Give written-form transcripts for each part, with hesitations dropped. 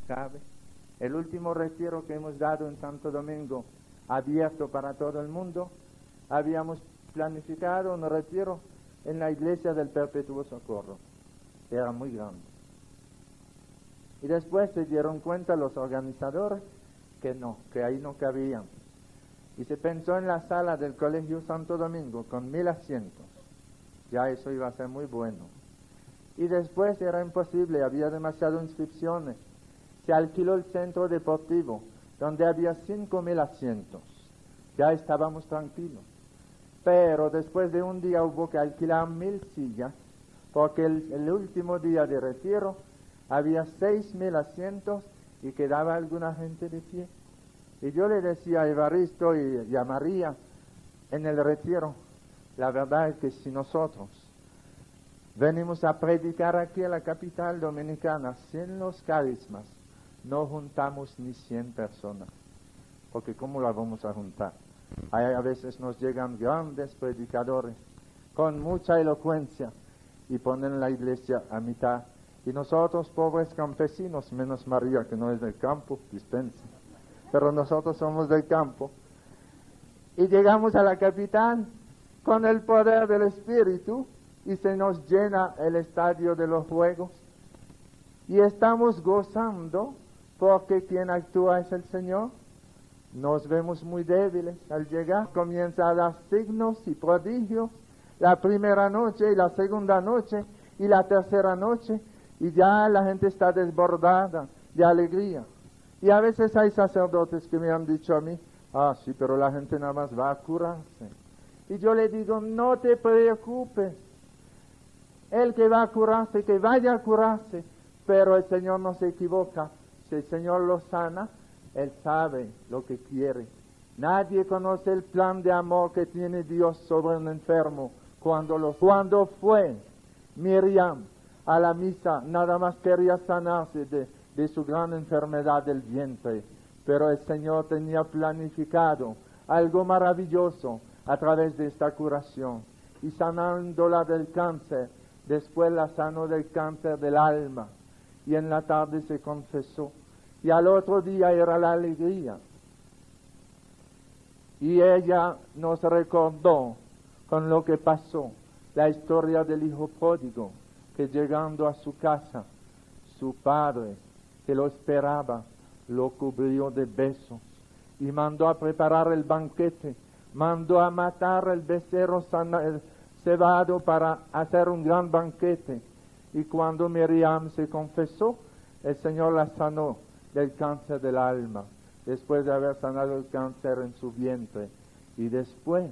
cabe. El último retiro que hemos dado en Santo Domingo, abierto para todo el mundo, habíamos planificado un retiro en la iglesia del Perpetuo Socorro. Era muy grande. Y después se dieron cuenta los organizadores que ahí no cabían. Y se pensó en la sala del Colegio Santo Domingo con 1000 asientos. Ya eso iba a ser muy bueno. Y después era imposible, había demasiadas inscripciones. Se alquiló el centro deportivo, donde había 5000 asientos. Ya estábamos tranquilos. Pero después de un día hubo que alquilar 1000 sillas, porque el último día de retiro había 6000 asientos y quedaba alguna gente de pie. Y yo le decía a Evaristo y a María en el retiro, la verdad es que si nosotros venimos a predicar aquí a la capital dominicana sin los carismas, no juntamos ni 100 personas, porque ¿cómo la vamos a juntar? A veces nos llegan grandes predicadores con mucha elocuencia y ponen la iglesia a mitad, y nosotros pobres campesinos, menos María que no es del campo, dispensa, pero nosotros somos del campo, y llegamos a la capital con el poder del Espíritu y se nos llena el estadio de los juegos y estamos gozando porque quien actúa es el Señor. Nos vemos muy débiles al llegar, comienza a dar signos y prodigios la primera noche y la segunda noche y la tercera noche, y ya la gente está desbordada de alegría. Y a veces hay sacerdotes que me han dicho a mí, sí, pero la gente nada más va a curarse. Y yo le digo, no te preocupes, el que va a curarse, que vaya a curarse, pero el Señor no se equivoca. Si el Señor lo sana, Él sabe lo que quiere. Nadie conoce el plan de amor que tiene Dios sobre un enfermo. Cuando fue Miriam a la misa, nada más quería sanarse de su gran enfermedad del vientre, pero el Señor tenía planificado algo maravilloso a través de esta curación, y sanándola del cáncer, después la sanó del cáncer del alma, y en la tarde se confesó, y al otro día era la alegría, y ella nos recordó con lo que pasó, la historia del hijo pródigo, que llegando a su casa, su padre, que lo esperaba, lo cubrió de besos y mandó a preparar el banquete, mandó a matar el becerro cebado para hacer un gran banquete. Y cuando Miriam se confesó, el Señor la sanó del cáncer del alma, después de haber sanado el cáncer en su vientre. Y después,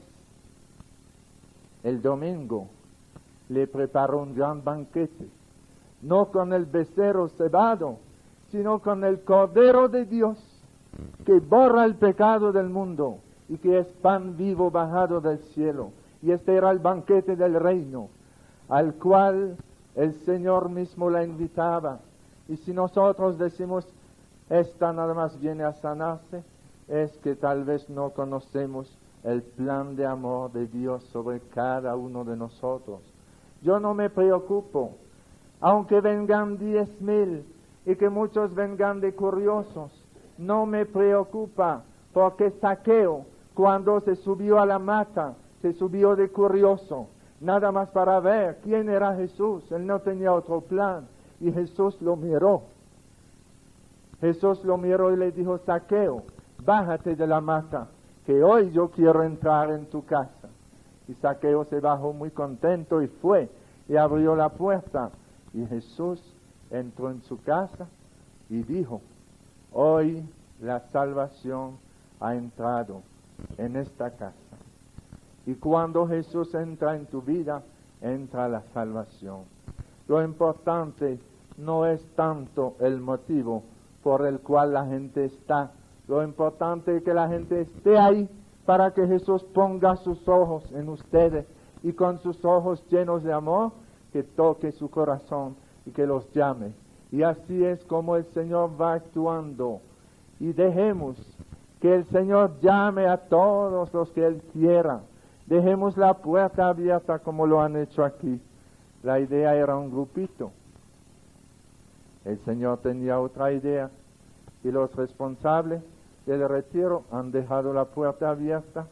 el domingo, le preparó un gran banquete, no con el becerro cebado, sino con el Cordero de Dios, que borra el pecado del mundo y que es pan vivo bajado del cielo. Y este era el banquete del reino, al cual el Señor mismo la invitaba. Y si nosotros decimos, esta nada más viene a sanarse, es que tal vez no conocemos el plan de amor de Dios sobre cada uno de nosotros. Yo no me preocupo, aunque vengan 10,000 y que muchos vengan de curiosos, no me preocupa, porque Zaqueo, cuando se subió a la mata, se subió de curioso, nada más para ver quién era Jesús. Él no tenía otro plan, y Jesús lo miró. Jesús lo miró y le dijo, Zaqueo, bájate de la mata, que hoy yo quiero entrar en tu casa. Y Zaqueo se bajó muy contento y fue, y abrió la puerta, y Jesús entró en su casa y dijo, hoy la salvación ha entrado en esta casa. Y cuando Jesús entra en tu vida, entra la salvación. Lo importante no es tanto el motivo por el cual la gente está. Lo importante es que la gente esté ahí para que Jesús ponga sus ojos en ustedes y con sus ojos llenos de amor, que toque su corazón y que los llame. Y así es como el Señor va actuando. Y dejemos que el Señor llame a todos los que Él quiera. Dejemos la puerta abierta como lo han hecho aquí. La idea era un grupito. El Señor tenía otra idea y los responsables del retiro han dejado la puerta abierta,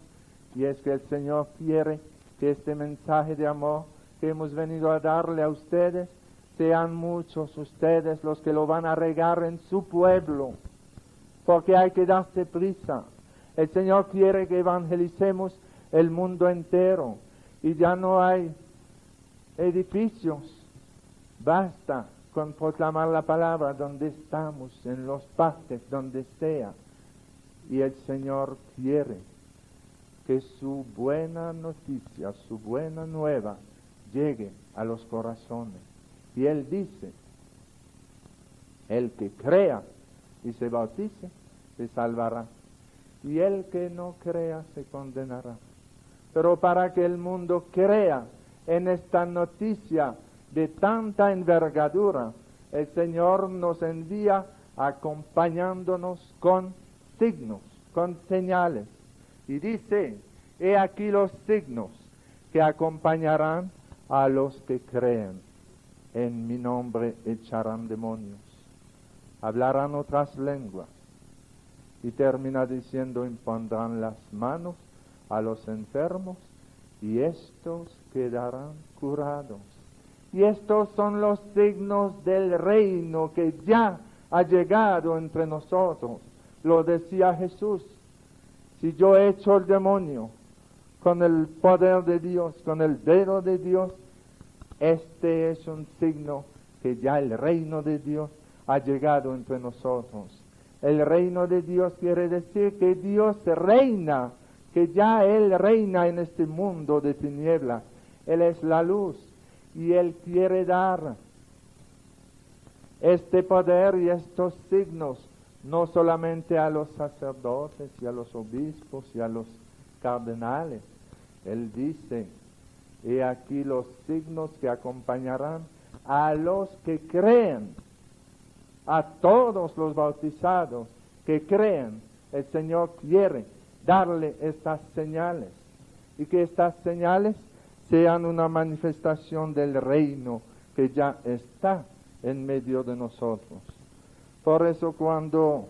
y es que el Señor quiere que este mensaje de amor que hemos venido a darle a ustedes, sean muchos ustedes los que lo van a regar en su pueblo, porque hay que darse prisa. El Señor quiere que evangelicemos el mundo entero, y ya no hay edificios, basta con proclamar la palabra donde estamos, en los parques, donde sea. Y el Señor quiere que su buena noticia, su buena nueva, llegue a los corazones. Y Él dice, el que crea y se bautice, se salvará, y el que no crea, se condenará. Pero para que el mundo crea en esta noticia de tanta envergadura, el Señor nos envía acompañándonos con signos, con señales. Y dice, he aquí los signos que acompañarán a los que creen. En mi nombre echarán demonios, hablarán otras lenguas. Y termina diciendo, impondrán las manos a los enfermos y estos quedarán curados. Y estos son los signos del reino que ya ha llegado entre nosotros. Lo decía Jesús, si yo echo el demonio con el poder de Dios, con el dedo de Dios, este es un signo que ya el reino de Dios ha llegado entre nosotros. El reino de Dios quiere decir que Dios reina, que ya Él reina en este mundo de tinieblas. Él es la luz y Él quiere dar este poder y estos signos no solamente a los sacerdotes y a los obispos y a los cardenales. Él dice, he aquí los signos que acompañarán a los que creen, a todos los bautizados que creen. El Señor quiere darle estas señales, y que estas señales sean una manifestación del reino que ya está en medio de nosotros. Por eso cuando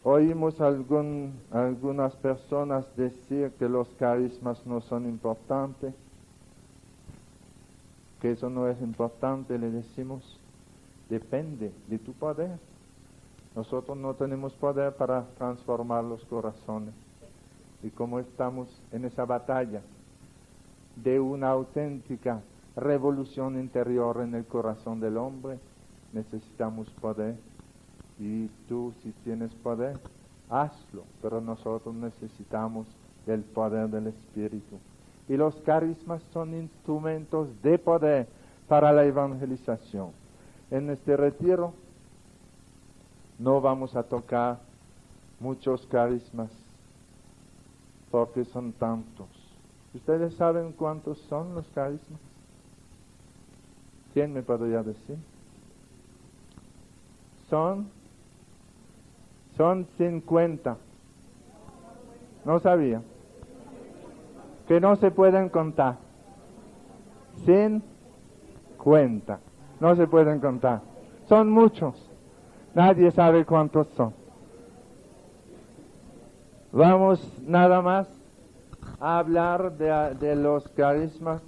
oímos algunas personas decir que los carismas no son importantes, que eso no es importante, le decimos, depende de tu poder. Nosotros no tenemos poder para transformar los corazones. Y como estamos en esa batalla de una auténtica revolución interior en el corazón del hombre, necesitamos poder. Y tú, si tienes poder, hazlo. Pero nosotros necesitamos el poder del Espíritu. Y los carismas son instrumentos de poder para la evangelización. En este retiro no vamos a tocar muchos carismas porque son tantos. ¿Ustedes saben cuántos son los carismas? ¿Quién me podría decir? Son 50. No sabía. Que no se pueden contar. 50. No se pueden contar. Son muchos. Nadie sabe cuántos son. Vamos nada más a hablar de los carismas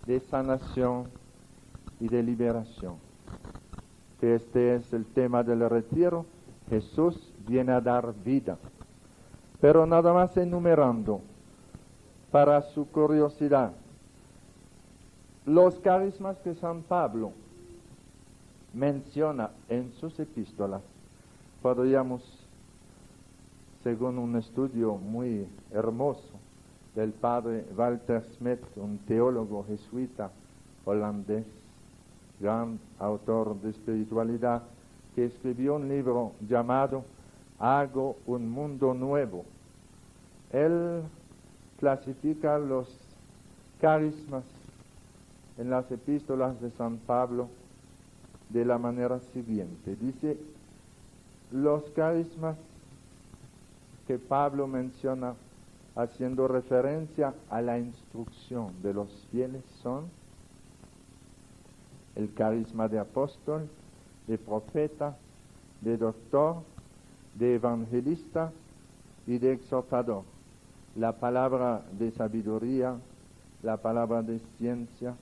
de sanación y de liberación. Que este es el tema del retiro. Jesús viene a dar vida. Pero nada más enumerando, para su curiosidad, los carismas que San Pablo menciona en sus epístolas, podríamos, según un estudio muy hermoso del padre Walter Smith, un teólogo jesuita holandés, gran autor de espiritualidad, que escribió un libro llamado Hago un mundo nuevo. Él clasifica los carismas en las epístolas de San Pablo de la manera siguiente. Dice, los carismas que Pablo menciona haciendo referencia a la instrucción de los fieles son el carisma de apóstol, de profeta, de doctor, de evangelista y de exhortador. La palabra de sabiduría, la palabra de ciencia,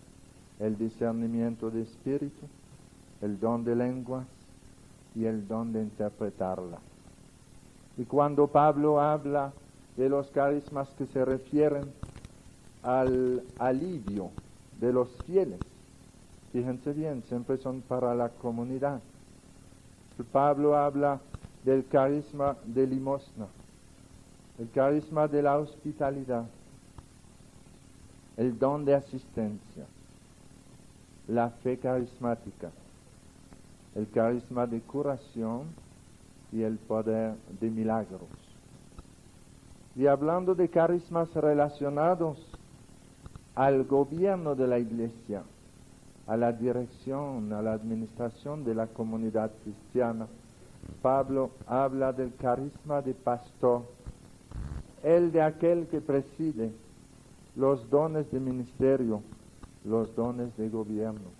el discernimiento de espíritu, el don de lenguas y el don de interpretarla. Y cuando Pablo habla de los carismas que se refieren al alivio de los fieles, fíjense bien, siempre son para la comunidad. Pablo habla del carisma de limosna, el carisma de la hospitalidad, el don de asistencia, la fe carismática, el carisma de curación y el poder de milagros. Y hablando de carismas relacionados al gobierno de la Iglesia, a la dirección, a la administración de la comunidad cristiana, Pablo habla del carisma de pastor, el de aquel que preside los dones de ministerio, los dones de gobierno,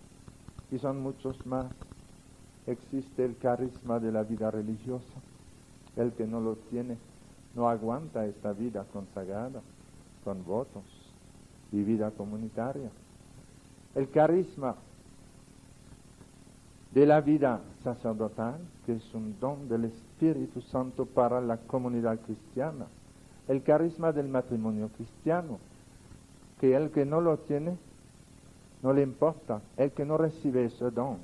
y son muchos más. Existe el carisma de la vida religiosa. El que no lo tiene no aguanta esta vida consagrada, con votos y vida comunitaria. El carisma de la vida sacerdotal, que es un don del Espíritu Santo para la comunidad cristiana. El carisma del matrimonio cristiano, que el que no lo tiene, no le importa. El que no recibe ese don,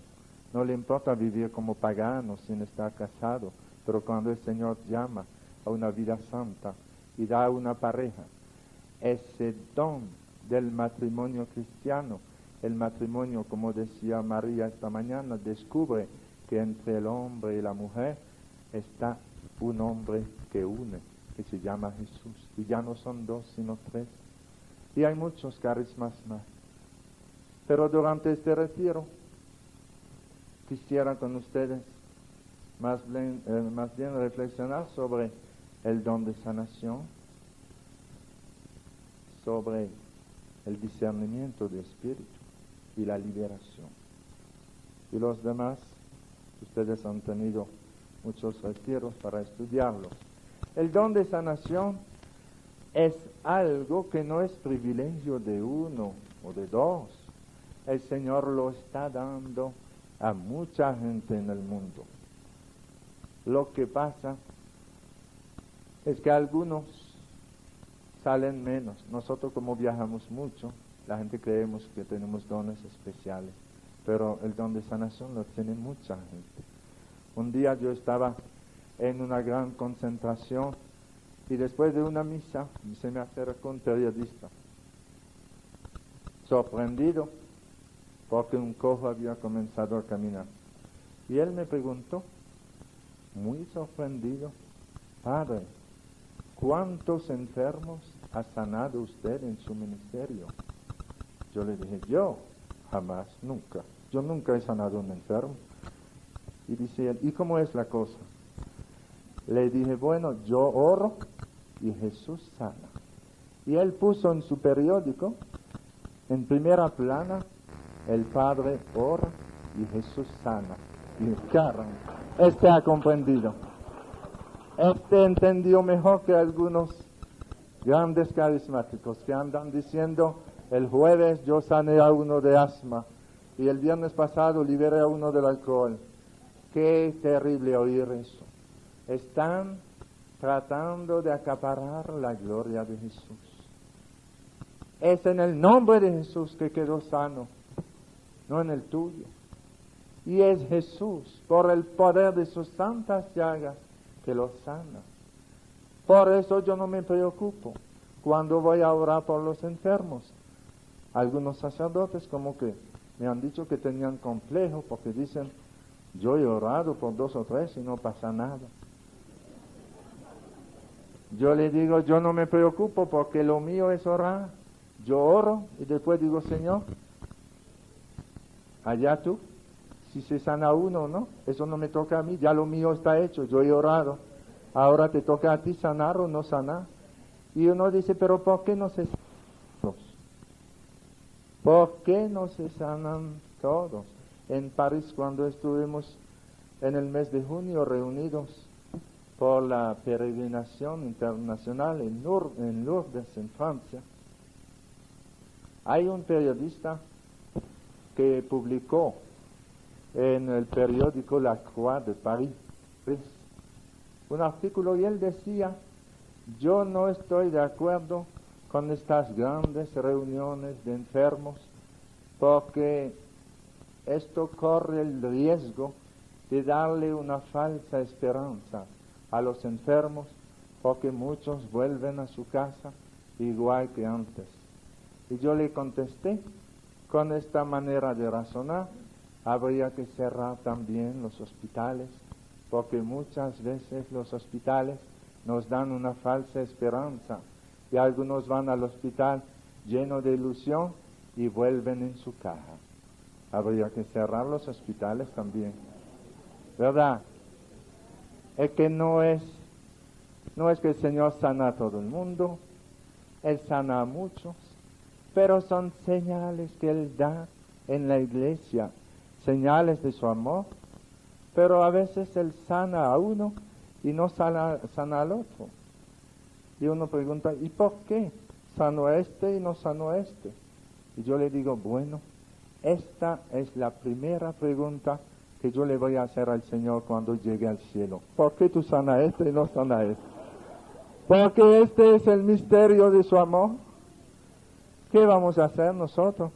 no le importa vivir como pagano sin estar casado, pero cuando el Señor llama a una vida santa y da a una pareja, ese don del matrimonio cristiano, el matrimonio, como decía María esta mañana, descubre que entre el hombre y la mujer está un hombre que une, que se llama Jesús, y ya no son dos sino tres, y hay muchos carismas más. Pero durante este retiro quisiera con ustedes más bien reflexionar sobre el don de sanación, sobre el discernimiento de espíritu y la liberación. Y los demás, ustedes han tenido muchos retiros para estudiarlos. El don de sanación es algo que no es privilegio de uno o de dos. El Señor lo está dando a mucha gente en el mundo. Lo que pasa es que algunos salen menos. Nosotros, como viajamos mucho, la gente creemos que tenemos dones especiales, pero el don de sanación lo tiene mucha gente. Un día yo estaba en una gran concentración y después de una misa se me acercó un periodista, sorprendido porque un cojo había comenzado a caminar. Y él me preguntó, muy sorprendido, Padre, ¿cuántos enfermos ha sanado usted en su ministerio? Yo le dije, yo jamás, nunca. Yo nunca he sanado a un enfermo. Y dice él, ¿y cómo es la cosa? Le dije, bueno, yo oro y Jesús sana. Y él puso en su periódico, en primera plana, el Padre ora y Jesús sana. Y caramba, este ha comprendido. Este entendió mejor que algunos grandes carismáticos que andan diciendo, el jueves yo sané a uno de asma y el viernes pasado liberé a uno del alcohol. Qué terrible oír eso. Están tratando de acaparar la gloria de Jesús. Es en el nombre de Jesús que quedó sano, no en el tuyo. Y es Jesús, por el poder de sus santas llagas, que lo sana. Por eso yo no me preocupo cuando voy a orar por los enfermos. Algunos sacerdotes como que me han dicho que tenían complejo porque dicen, yo he orado por 2 o 3 y no pasa nada. Yo le digo, yo no me preocupo porque lo mío es orar. Yo oro y después digo, Señor, allá tú, si se sana uno o no, eso no me toca a mí, ya lo mío está hecho, yo he orado. Ahora te toca a ti sanar o no sanar. Y uno dice, pero ¿por qué no se sanan todos? ¿Por qué no se sanan todos? En París, cuando estuvimos en el mes de junio reunidos por la peregrinación internacional en Lourdes, en Francia. Hay un periodista que publicó en el periódico La Croix de París un artículo, y él decía: yo no estoy de acuerdo con estas grandes reuniones de enfermos, porque esto corre el riesgo de darle una falsa esperanza a los enfermos, porque muchos vuelven a su casa igual que antes. Y yo le contesté: con esta manera de razonar, habría que cerrar también los hospitales, porque muchas veces los hospitales nos dan una falsa esperanza, y algunos van al hospital llenos de ilusión y vuelven en su caja. Habría que cerrar los hospitales también, ¿verdad? Es que no es que el Señor sana a todo el mundo, Él sana a muchos, pero son señales que Él da en la iglesia, señales de su amor, pero a veces Él sana a uno y no sana al otro. Y uno pregunta: ¿y por qué sanó a este y no sanó a este? Y yo le digo: bueno, esta es la primera pregunta que yo le voy a hacer al Señor cuando llegue al cielo. ¿Por qué tú sanas a este y no sanas a este? Porque este es el misterio de su amor. ¿Qué vamos a hacer nosotros?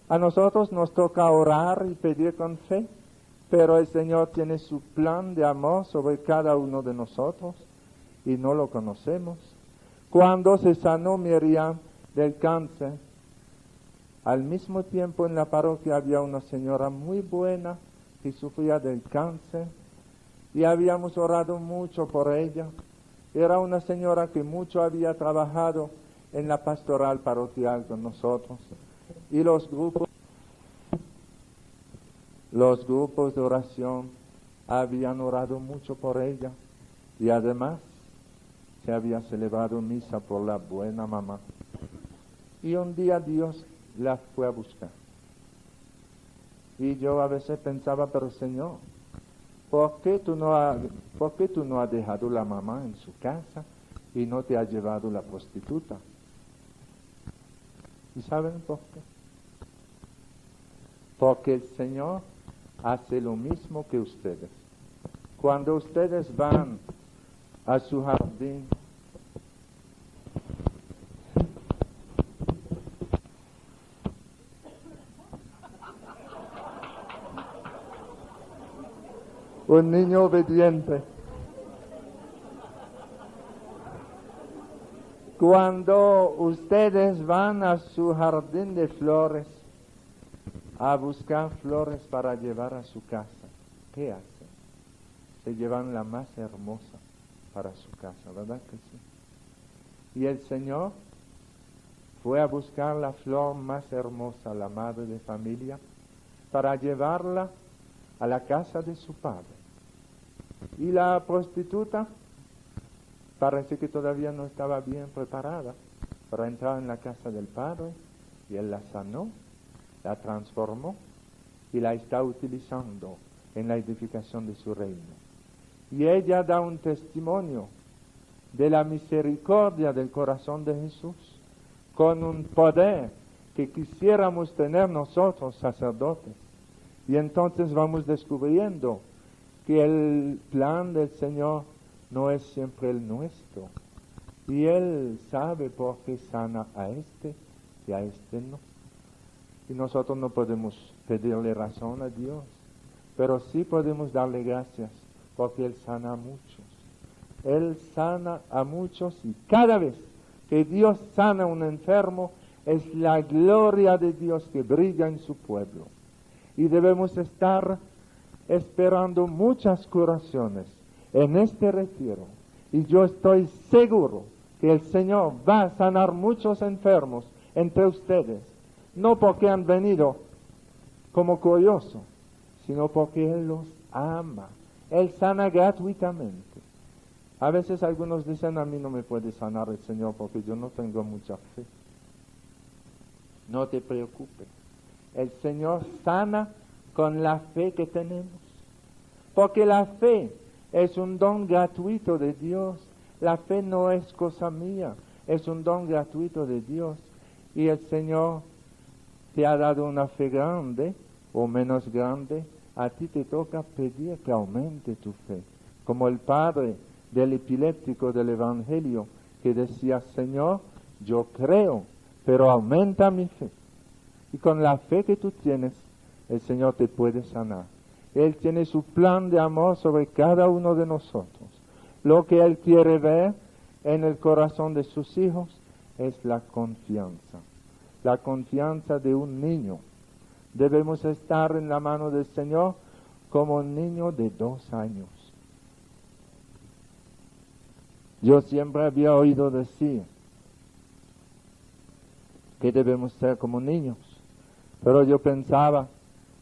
A nosotros nos toca orar y pedir con fe, pero el Señor tiene su plan de amor sobre cada uno de nosotros y no lo conocemos. Cuando se sanó Miriam del cáncer, al mismo tiempo en la parroquia había una señora muy buena que sufría del cáncer y habíamos orado mucho por ella. Era una señora que mucho había trabajado en la pastoral parroquial con nosotros, y los grupos de oración habían orado mucho por ella, y además se había celebrado misa por la buena mamá. Y un día Dios la fue a buscar. Y yo a veces pensaba: pero Señor, ¿por qué tú no has dejado la mamá en su casa y no te has llevado la prostituta? ¿Y saben por qué? Porque el Señor hace lo mismo que ustedes. Cuando ustedes van a su jardín, un niño obediente. Cuando ustedes van a su jardín de flores a buscar flores para llevar a su casa, ¿qué hacen? Se llevan la más hermosa para su casa, ¿verdad que sí? Y el Señor fue a buscar la flor más hermosa, la madre de familia, para llevarla a la casa de su padre. Y la prostituta parece que todavía no estaba bien preparada para entrar en la casa del padre, y Él la sanó, la transformó y la está utilizando en la edificación de su reino. Y ella da un testimonio de la misericordia del corazón de Jesús, con un poder que quisiéramos tener nosotros, sacerdotes. Y entonces vamos descubriendo que el plan del Señor no es siempre el nuestro, y Él sabe por qué sana a este y a este no. Y nosotros no podemos pedirle razón a Dios, pero sí podemos darle gracias porque Él sana a muchos. Él sana a muchos, y cada vez que Dios sana a un enfermo, es la gloria de Dios que brilla en su pueblo. Y debemos estar esperando muchas curaciones en este retiro. Y yo estoy seguro que el Señor va a sanar muchos enfermos entre ustedes, no porque han venido como curiosos, sino porque Él los ama. Él sana gratuitamente. A veces algunos dicen: a mí no me puede sanar el Señor porque yo no tengo mucha fe. No te preocupes. El Señor sana con la fe que tenemos. porque la fe es un don gratuito de Dios. La fe no es cosa mía, es un don gratuito de Dios. Y el Señor te ha dado una fe grande o menos grande, a ti te toca pedir que aumente tu fe. Como el padre del epiléptico del Evangelio que decía, Señor, yo creo, pero aumenta mi fe. Y con la fe que tú tienes, el Señor te puede sanar. Él tiene su plan de amor sobre cada uno de nosotros. Lo que Él quiere ver en el corazón de sus hijos es la confianza de un niño. Debemos estar en la mano del Señor como un niño de 2 años. Yo siempre había oído decir que debemos ser como niños, pero yo pensaba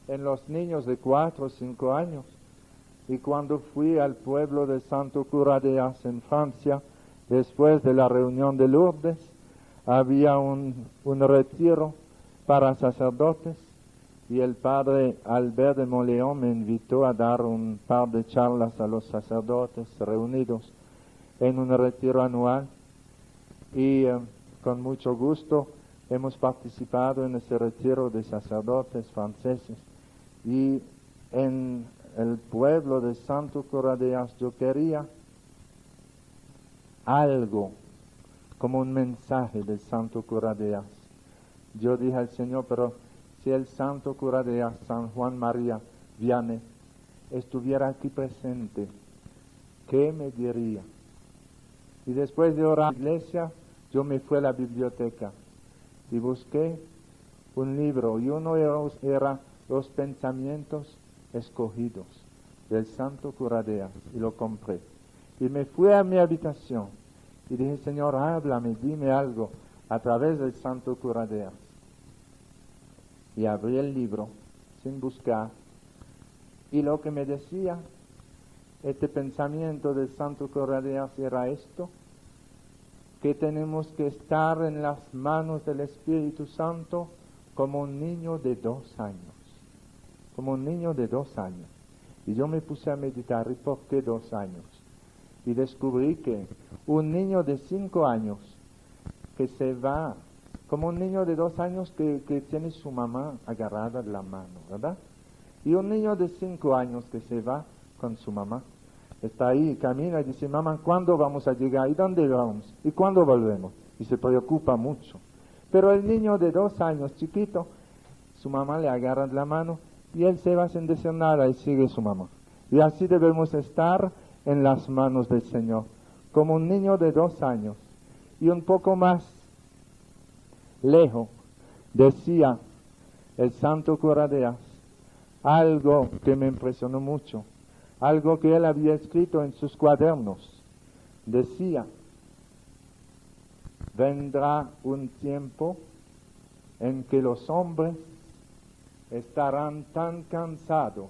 en los niños de 4 o 5 años, y cuando fui al pueblo de Santo Cura de Ars en Francia, después de la reunión de Lourdes, había un retiro para sacerdotes, y el padre Albert de Moléon me invitó a dar un par de charlas a los sacerdotes reunidos en un retiro anual, y con mucho gusto hemos participado en ese retiro de sacerdotes franceses. Y en el pueblo de Santo Cura de Ars yo quería algo como un mensaje del Santo Cura de Ars. Yo dije al Señor, pero si el Santo Cura de Ars, San Juan María Vianney, estuviera aquí presente, ¿qué me diría? Y después de orar en la iglesia, yo me fui a la biblioteca y busqué un libro, y uno era Los Pensamientos Escogidos del Santo Cura de Ars, y lo compré. Y me fui a mi habitación y dije, Señor, háblame, dime algo a través del Santo Cura de Ars. Y abrí el libro sin buscar, y lo que me decía este pensamiento del Santo Cura de Ars era esto, que tenemos que estar en las manos del Espíritu Santo como un niño de 2 años. Como un niño de 2 años. Y yo me puse a meditar, ¿y por qué 2 años? Y descubrí que un niño de 5 años que se va, como un niño de 2 años que tiene su mamá agarrada de la mano, ¿verdad? Y un niño de 5 años que se va con su mamá. Está ahí, camina y dice, mamá, ¿cuándo vamos a llegar? ¿Y dónde vamos? ¿Y cuándo volvemos? Y se preocupa mucho. Pero el niño de 2 años, chiquito, su mamá le agarra la mano y él se va sin decir nada y sigue su mamá. Y así debemos estar en las manos del Señor, como un niño de 2 años. Y un poco más lejos, decía el Santo Cura de Ars, algo que me impresionó mucho, algo que él había escrito en sus cuadernos. Decía, vendrá un tiempo en que los hombres estarán tan cansados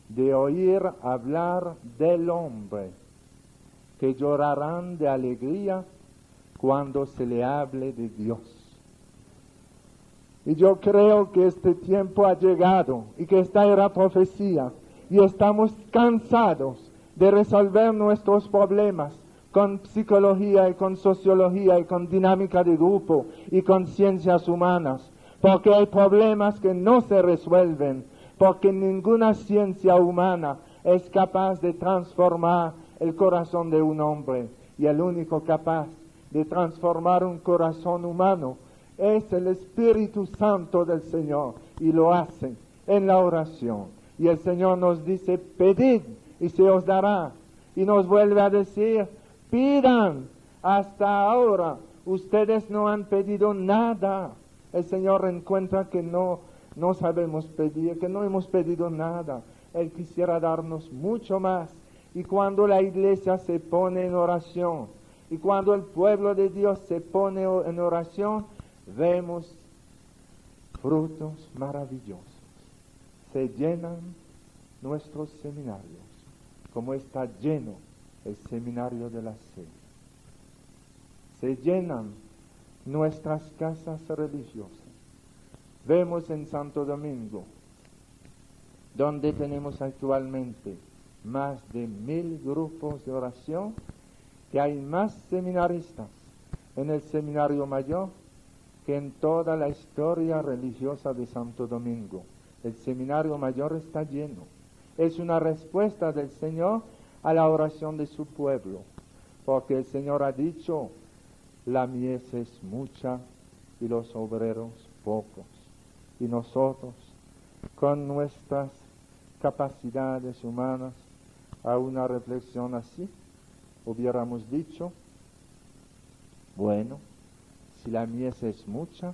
de oír hablar del hombre que llorarán de alegría cuando se le hable de Dios. Y yo creo que este tiempo ha llegado y que esta era profecía, y estamos cansados de resolver nuestros problemas con psicología y con sociología y con dinámica de grupo y con ciencias humanas, porque hay problemas que no se resuelven, porque ninguna ciencia humana es capaz de transformar el corazón de un hombre, y el único capaz de transformar un corazón humano es el Espíritu Santo del Señor, y lo hace en la oración. Y el Señor nos dice, pedid y se os dará. Y nos vuelve a decir, pidan. Hasta ahora ustedes no han pedido nada. El Señor encuentra que no sabemos pedir, que no hemos pedido nada. Él quisiera darnos mucho más. Y cuando la iglesia se pone en oración, y cuando el pueblo de Dios se pone en oración, vemos frutos maravillosos. Se llenan nuestros seminarios, como está lleno el seminario de la Sede. Se llenan nuestras casas religiosas. Vemos en Santo Domingo, donde tenemos actualmente más de 1000 grupos de oración, que hay más seminaristas en el Seminario Mayor que en toda la historia religiosa de Santo Domingo. El Seminario Mayor está lleno. Es una respuesta del Señor a la oración de su pueblo, porque el Señor ha dicho, la mies es mucha y los obreros pocos. Y nosotros, con nuestras capacidades humanas, a una reflexión así, hubiéramos dicho, bueno, si la mies es mucha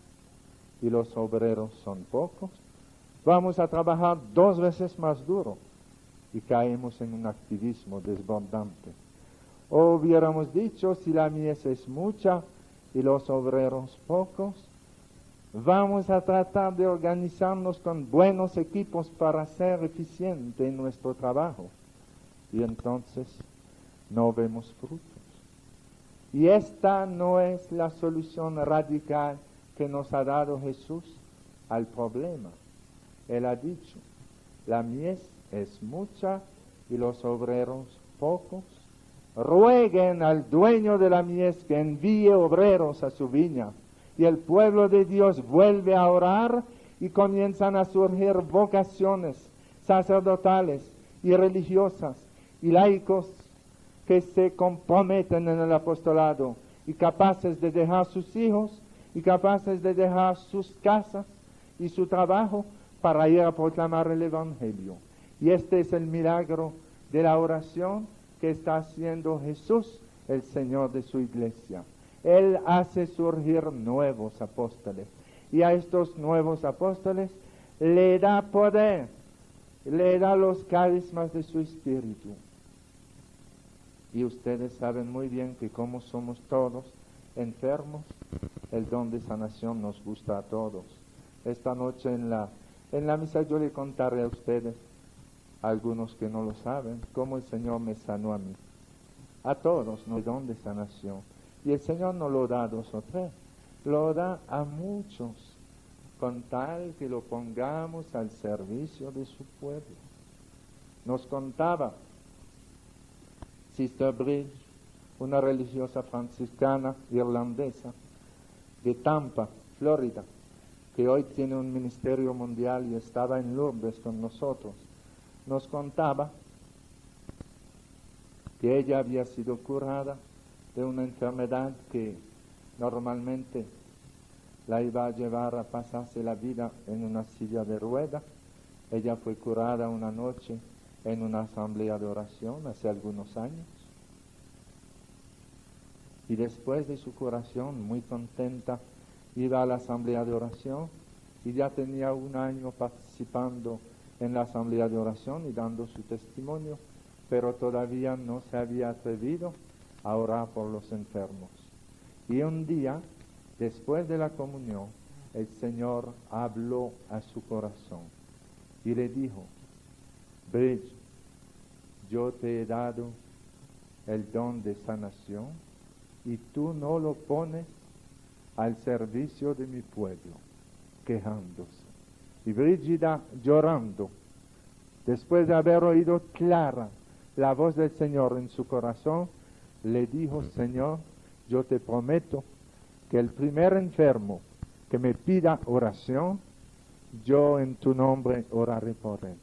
y los obreros son pocos, vamos a trabajar 2 veces más duro, y caemos en un activismo desbordante. O hubiéramos dicho, si la mies es mucha y los obreros pocos, vamos a tratar de organizarnos con buenos equipos para ser eficiente en nuestro trabajo. Y entonces no vemos frutos. Y esta no es la solución radical que nos ha dado Jesús al problema. Él ha dicho, la mies es mucha y los obreros pocos. Rueguen al dueño de la mies que envíe obreros a su viña. Y el pueblo de Dios vuelve a orar y comienzan a surgir vocaciones sacerdotales y religiosas y laicos que se comprometen en el apostolado y capaces de dejar sus hijos y capaces de dejar sus casas y su trabajo para ir a proclamar el Evangelio. Y este es el milagro de la oración que está haciendo Jesús, el Señor de su iglesia. Él hace surgir nuevos apóstoles, y a estos nuevos apóstoles le da poder, le da los carismas de su espíritu. Y ustedes saben muy bien que como somos todos enfermos, el don de sanación nos gusta a todos. Esta noche en la misa yo le contaré a ustedes, a algunos que no lo saben, cómo el Señor me sanó a mí. A todos, no hay don de sanación. Y el Señor no lo da a 2 o 3, lo da a muchos, con tal que lo pongamos al servicio de su pueblo. Nos contaba Sister Bridge, una religiosa franciscana irlandesa de Tampa, Florida, que hoy tiene un ministerio mundial y estaba en Lourdes con nosotros. Nos contaba que ella había sido curada de una enfermedad que normalmente la iba a llevar a pasarse la vida en una silla de ruedas. Ella fue curada una noche en una asamblea de oración hace algunos años. Y después de su curación, muy contenta, iba a la asamblea de oración y ya tenía 1 año participando en la asamblea de oración y dando su testimonio, pero todavía no se había atrevido a orar por los enfermos. Y un día, después de la comunión, el Señor habló a su corazón y le dijo, Bridge, yo te he dado el don de sanación y tú no lo pones al servicio de mi pueblo, quejándose. Y Brígida, llorando, después de haber oído clara la voz del Señor en su corazón, le dijo, Señor, yo te prometo que el primer enfermo que me pida oración, yo en tu nombre oraré por él.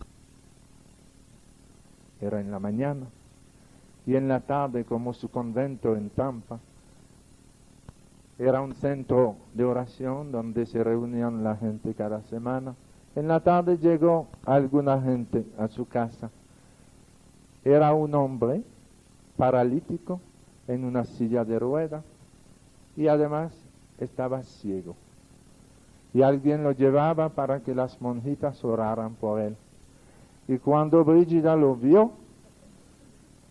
Era en la mañana, y en la tarde, como su convento en Tampa era un centro de oración donde se reunían la gente cada semana, en la tarde llegó alguna gente a su casa. Era un hombre paralítico en una silla de ruedas y además estaba ciego. Y alguien lo llevaba para que las monjitas oraran por él. Y cuando Brígida lo vio,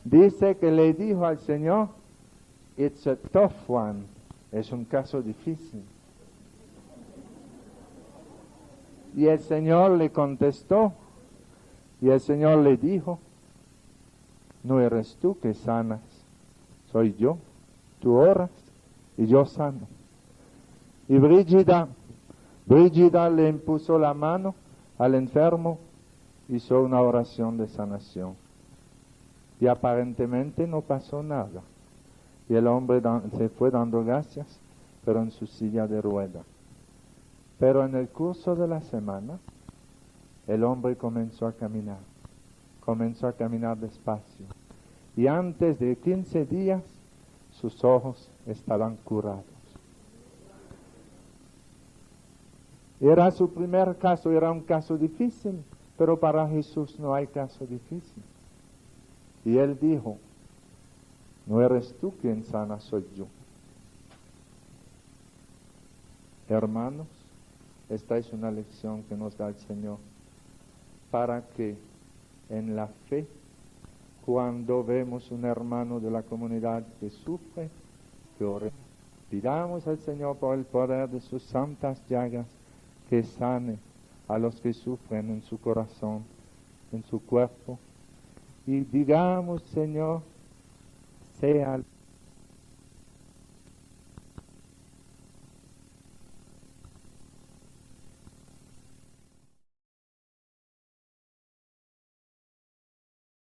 dice que le dijo al Señor, it's a tough one, es un caso difícil. Y el Señor le contestó, y el Señor le dijo, no eres tú que sanas, soy yo, tú oras y yo sano. Y Brígida le impuso la mano al enfermo, hizo una oración de sanación. y aparentemente no pasó nada. Y el hombre se fue dando gracias, pero en su silla de ruedas. Pero en el curso de la semana, el hombre comenzó a caminar despacio. Y antes de 15 días, sus ojos estaban curados. Era su primer caso, era un caso difícil, pero para Jesús no hay caso difícil. Y él dijo, no eres tú quien sana, soy yo. Hermanos, esta es una lección que nos da el Señor para que en la fe, cuando vemos un hermano de la comunidad que sufre, que oremos. Pidamos al Señor por el poder de sus santas llagas que sane a los que sufren en su corazón, en su cuerpo. Y digamos, Señor, sea